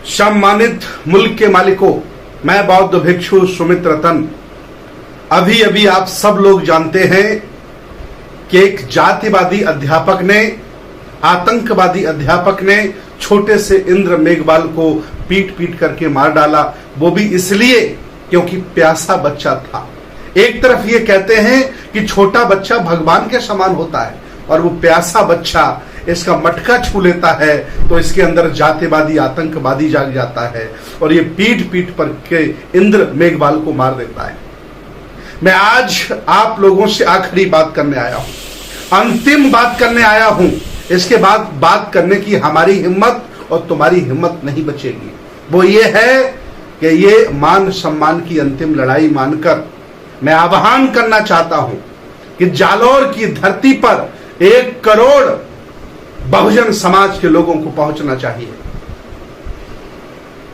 सम्मानित मुल्क के मालिकों, मैं बौद्ध भिक्षु सुमित रतन। अभी अभी आप सब लोग जानते हैं कि एक जातिवादी अध्यापक ने, आतंकवादी अध्यापक ने छोटे से इंद्र मेघवाल को पीट पीट करके मार डाला, वो भी इसलिए क्योंकि प्यासा बच्चा था। एक तरफ ये कहते हैं कि छोटा बच्चा भगवान के समान होता है और वो प्यासा बच्चा इसका मटका छू लेता है तो इसके अंदर जातिवादी आतंकवादी जाग जाता है और ये पीठ पीठ पर के इंद्र मेघवाल को मार देता है। मैं आज आप लोगों से आखिरी बात करने आया हूं, अंतिम बात करने आया हूं। इसके बाद बात करने की हमारी हिम्मत और तुम्हारी हिम्मत नहीं बचेगी। वो ये है कि ये मान सम्मान की अंतिम लड़ाई मानकर मैं आह्वान करना चाहता हूं कि जालौर की धरती पर 1 करोड़ बहुजन समाज के लोगों को पहुंचना चाहिए।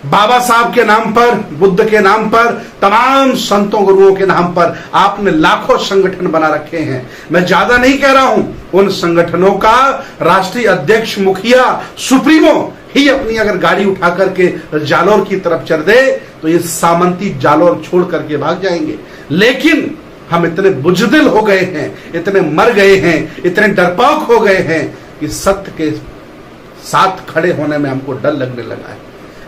बाबा साहब के नाम पर, बुद्ध के नाम पर, तमाम संतों गुरुओं के नाम पर आपने लाखों संगठन बना रखे हैं। मैं ज्यादा नहीं कह रहा हूं, उन संगठनों का राष्ट्रीय अध्यक्ष, मुखिया, सुप्रीमो ही अपनी अगर गाड़ी उठा करके जालौर की तरफ चल दे तो ये सामंती जालौर छोड़ करके भाग जाएंगे। लेकिन हम इतने बुजदिल हो गए हैं, इतने मर गए हैं, इतने डरपोक हो गए हैं कि सत्य के साथ खड़े होने में हमको डर लगने लगा है।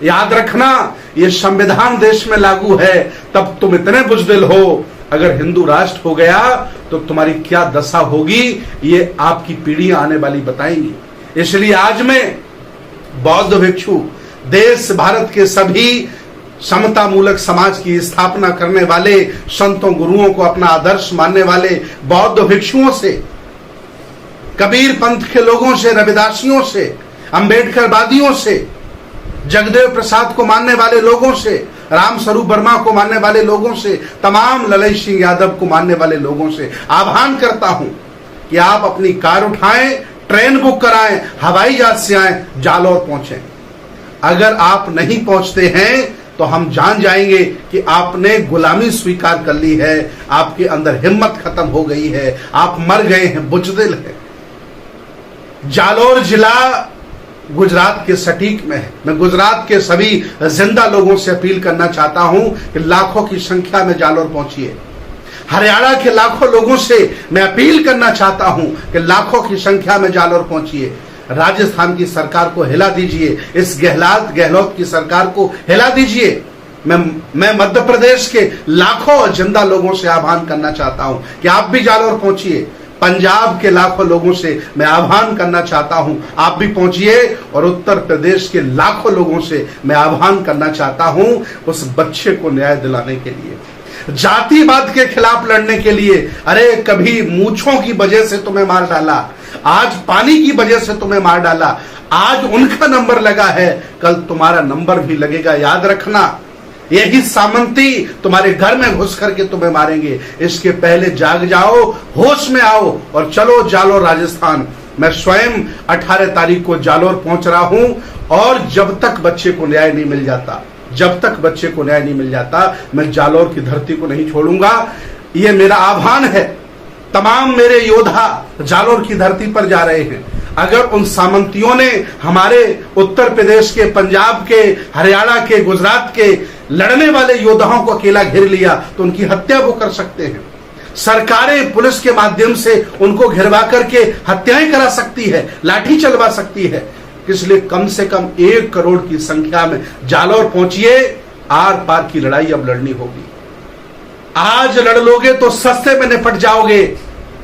याद रखना, ये संविधान देश में लागू है, तब तुम इतने बुजदिल हो। अगर हिंदू राष्ट्र हो गया तो तुम्हारी क्या दशा होगी, ये आपकी पीढ़ियां आने वाली बताएंगी। इसलिए आज मैं बौद्ध भिक्षु, देश भारत के सभी समता मूलक समाज की स्थापना करने वाले, संतों गुरुओं को अपना आदर्श मानने वाले बौद्ध भिक्षुओं से, कबीर पंथ के लोगों से, रविदासियों से, अंबेडकरवादियों से, जगदेव प्रसाद को मानने वाले लोगों से, राम स्वरूप वर्मा को मानने वाले लोगों से, तमाम ललित सिंह यादव को मानने वाले लोगों से आह्वान करता हूं कि आप अपनी कार उठाएं, ट्रेन बुक कराएं, हवाई जहाज से आएं, जालौर पहुंचें। अगर आप नहीं पहुंचते हैं तो हम जान जाएंगे कि आपने गुलामी स्वीकार कर ली है, आपके अंदर हिम्मत खत्म हो गई है, आप मर गए हैं, बुजदिल है। जालौर जिला गुजरात के सटीक में है। मैं गुजरात के सभी जिंदा लोगों से अपील करना चाहता हूं कि लाखों की संख्या में जालौर पहुंचिए। हरियाणा के लाखों लोगों से मैं अपील करना चाहता हूं कि लाखों की संख्या में जालौर पहुंचिए। राजस्थान की सरकार को हिला दीजिए, इस गहलोत की सरकार को हिला दीजिए। मैं मध्य प्रदेश के लाखों जिंदा लोगों से आह्वान करना चाहता हूं कि आप भी जालौर पहुंचिए। पंजाब के लाखों लोगों से मैं आह्वान करना चाहता हूं, आप भी पहुंचिए। और उत्तर प्रदेश के लाखों लोगों से मैं आह्वान करना चाहता हूं उस बच्चे को न्याय दिलाने के लिए, जातिवाद के खिलाफ लड़ने के लिए। अरे कभी मूंछों की वजह से तुम्हें मार डाला, आज पानी की वजह से तुम्हें मार डाला, आज उनका नंबर लगा है, कल तुम्हारा नंबर भी लगेगा। याद रखना, यही सामंती तुम्हारे घर में घुस करके तुम्हें मारेंगे। इसके पहले जाग जाओ, होश में आओ और चलो जालौर राजस्थान। मैं स्वयं 18 तारीख को जालौर पहुंच रहा हूं और जब तक बच्चे को न्याय नहीं मिल जाता, जब तक बच्चे को न्याय नहीं मिल जाता, मैं जालौर की धरती को नहीं छोड़ूंगा। ये मेरा आह्वान है। तमाम मेरे योद्धा जालौर की धरती पर जा रहे हैं। अगर उन सामंतियों ने हमारे उत्तर प्रदेश के, पंजाब के, हरियाणा के, गुजरात के लड़ने वाले योद्धाओं को अकेला घेर लिया तो उनकी हत्या वो कर सकते हैं। सरकारें पुलिस के माध्यम से उनको घेरवा करके हत्याएं करा सकती है, लाठी चलवा सकती है। इसलिए कम से कम 1 करोड़ की संख्या में जालौर पहुंचिए। आर पार की लड़ाई अब लड़नी होगी। आज लड़ लोगे तो सस्ते में निपट जाओगे,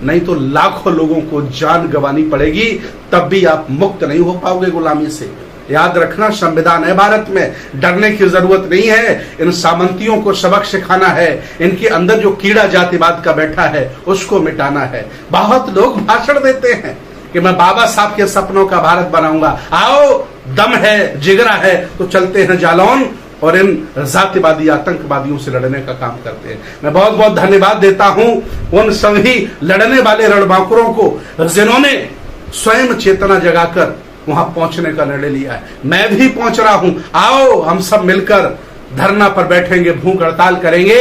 नहीं तो लाखों लोगों को जान गंवानी पड़ेगी, तब भी आप मुक्त नहीं हो पाओगे गुलामी से। याद रखना, संविधान है भारत में, डरने की जरूरत नहीं है। इन सामंतियों को सबक सिखाना है, इनके अंदर जो कीड़ा जातिवाद का बैठा है उसको मिटाना है। बहुत लोग भाषण देते हैं कि मैं बाबा साहब के सपनों का भारत बनाऊंगा। आओ, दम है, जिगरा है तो चलते हैं जालौन और इन जातिवादी आतंकवादियों से लड़ने का काम करते हैं। मैं बहुत बहुत धन्यवाद देता हूं उन सभी लड़ने वाले रणबांकुरों को जिन्होंने स्वयं चेतना जगाकर वहां पहुंचने का निर्णय लिया है। मैं भी पहुंच रहा हूं। आओ हम सब मिलकर धरना पर बैठेंगे, भूख हड़ताल करेंगे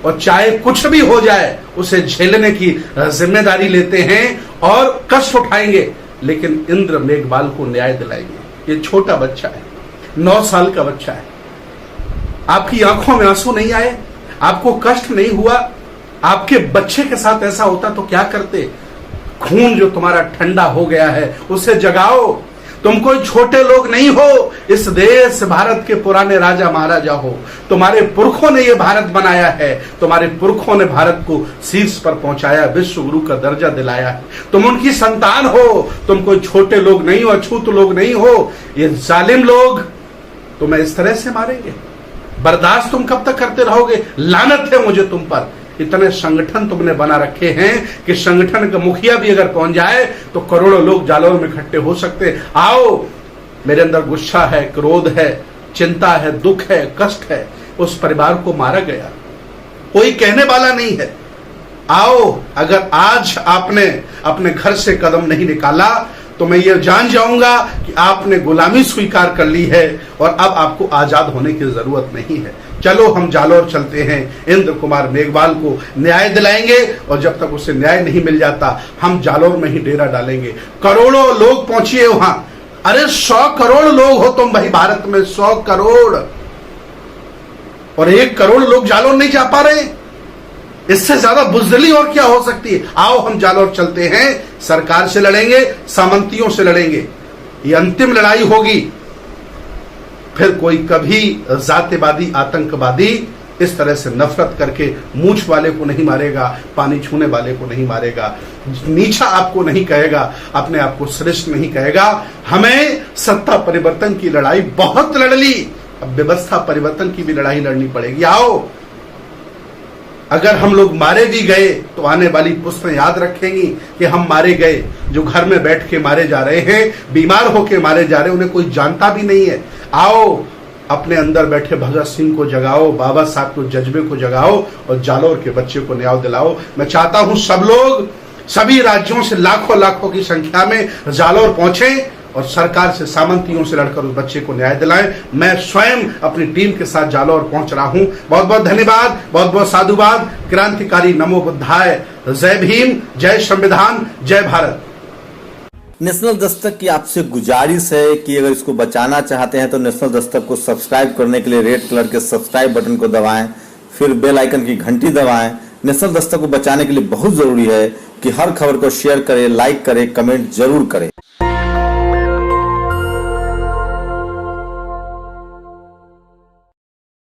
और चाहे कुछ भी हो जाए उसे झेलने की जिम्मेदारी लेते हैं और कष्ट उठाएंगे, लेकिन इंद्र मेघवाल को न्याय दिलाएंगे। ये छोटा बच्चा है, 9 साल का बच्चा है। आपकी आंखों में आंसू नहीं आए? आपको कष्ट नहीं हुआ? आपके बच्चे के साथ ऐसा होता तो क्या करते? खून जो तुम्हारा ठंडा हो गया है उसे जगाओ। तुम कोई छोटे लोग नहीं हो, इस देश भारत के पुराने राजा महाराजा हो। तुम्हारे पुरखों ने ये भारत बनाया है, तुम्हारे पुरखों ने भारत को शीर्ष पर पहुंचाया, विश्व गुरु का दर्जा दिलाया है। तुम उनकी संतान हो, तुम कोई छोटे लोग नहीं हो, अछूत लोग नहीं हो। ये जालिम लोग तुम्हें इस तरह से मारेंगे, बर्दाश्त तुम कब तक करते रहोगे? लानत है मुझे तुम पर। इतने संगठन तुमने बना रखे हैं कि संगठन का मुखिया भी अगर पहुंच जाए तो करोड़ों लोग जालौर में इकट्ठे हो सकते। आओ, मेरे अंदर गुस्सा है, क्रोध है, चिंता है, दुख है, कष्ट है। उस परिवार को मारा गया, कोई कहने वाला नहीं है। आओ, अगर आज आपने अपने घर से कदम नहीं निकाला तो मैं ये जान जाऊंगा कि आपने गुलामी स्वीकार कर ली है और अब आपको आजाद होने की जरूरत नहीं है। चलो हम जालौर चलते हैं, इंद्र कुमार मेघवाल को न्याय दिलाएंगे और जब तक उसे न्याय नहीं मिल जाता हम जालौर में ही डेरा डालेंगे। करोड़ों लोग पहुंचिए वहां। अरे 100 करोड़ लोग हो तुम भाई, भारत में 100 करोड़, और 1 करोड़ लोग जालौर नहीं जा पा रहे। इससे ज्यादा बुजदिली और क्या हो सकती है? आओ हम जालौर चलते हैं, सरकार से लड़ेंगे, सामंतियों से लड़ेंगे। ये अंतिम लड़ाई होगी। फिर कोई कभी जातिवादी, आतंकवादी इस तरह से नफरत करके मूंछ वाले को नहीं मारेगा, पानी छूने वाले को नहीं मारेगा, नीचा आपको नहीं कहेगा, अपने आप को श्रेष्ठ नहीं कहेगा। हमें सत्ता परिवर्तन की लड़ाई बहुत लड़ ली, अब व्यवस्था परिवर्तन की भी लड़ाई लड़नी पड़ेगी। आओ, अगर हम लोग मारे भी गए तो आने वाली पुस्तें याद रखेंगी कि हम मारे गए। जो घर में बैठ के मारे जा रहे हैं, बीमार होके मारे जा रहे हैं, उन्हें कोई जानता भी नहीं है। आओ, अपने अंदर बैठे भगत सिंह को जगाओ, बाबा साहब को, जज्बे को जगाओ और जालौर के बच्चे को न्याय दिलाओ। मैं चाहता हूं सब लोग, सभी राज्यों से लाखों लाखों की संख्या में जालौर पहुंचे और सरकार से, सामंतियों से लड़कर उस बच्चे को न्याय दिलाएं। मैं स्वयं अपनी टीम के साथ जालौर पहुंच रहा हूं। बहुत बहुत धन्यवाद, बहुत बहुत साधुवाद। क्रांतिकारी नमो बुद्धाय। जय भीम, जय संविधान, जय भारत। नेशनल दस्तक की आपसे गुजारिश है कि अगर इसको बचाना चाहते हैं तो नेशनल दस्तक को सब्सक्राइब करने के लिए रेड कलर के सब्सक्राइब बटन को दबाएं, फिर बेल आइकन की घंटी दबाएं। नेशनल दस्तक को बचाने के लिए बहुत जरूरी है कि हर खबर को शेयर करें, लाइक करें, कमेंट जरूर करें।